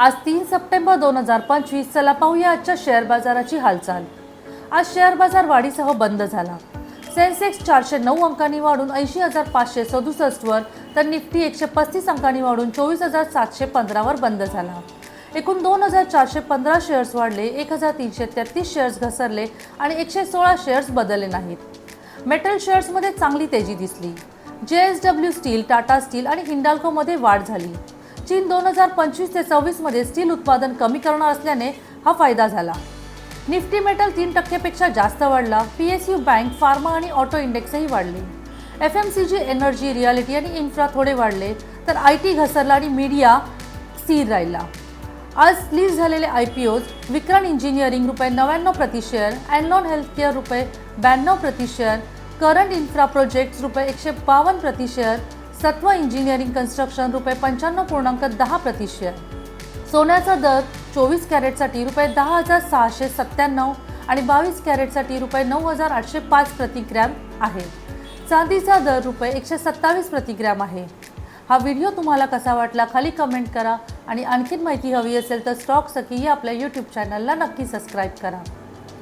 आज 3 सप्टेंबर 2025. चला पाहूया आजच्या शेअर बाजाराची हालचाल. आज शेअर बाजार वाढीसह बंद झाला. सेन्सेक्स 409 अंकांनी वाढून 80,567 वर, तर निफ्टी 135 अंकांनी वाढून 24,715 वर बंद झाला. एकूण 2,415 शेअर्स वाढले, 1,333 शेअर्स घसरले आणि 116 शेअर्स बदलले नाहीत. मेटल शेअर्समध्ये चांगली तेजी दिसली. JSW स्टील, टाटा स्टील आणि हिंडाल्कोमध्ये वाढ झाली. चीन 2025 ते 26 मध्ये स्टील उत्पादन कमी करणार असल्याने हा फायदा झाला. निफ्टी मेटल 3% पेक्षा जास्त वाढला. PSU बँक, फार्मा आणि ऑटो इंडेक्सही वाढले. FMCG, एनर्जी, रियालिटी आणि इन्फ्रा थोडे वाढले, तर IT घसरला आणि मीडिया स्थिर राहिला. आज लिस्ट झालेले IPOज: विक्रांत इंजिनिअरिंग ₹99 प्रति शेअर, एनलॉन हेल्थकेअर ₹92 प्रति शेअर, करंट इन्फ्रा प्रोजेक्ट्स ₹152 प्रति शेअर, सत्व इंजिनिअरिंग कन्स्ट्रक्शन ₹95.10 प्रति शेअर. सोन्याचा दर 24 कॅरेटसाठी ₹10,697 आणि 22 कॅरेटसाठी ₹9,805 प्रति ग्रॅम आहे. चांदीचा दर ₹127 प्रति ग्रॅम आहे. हा व्हिडिओ तुम्हाला कसा वाटला खाली कमेंट करा आणि आणखीन माहिती हवी असेल तर स्टॉक सखी या आपल्या YouTube चॅनलला नक्की सबस्क्राईब करा.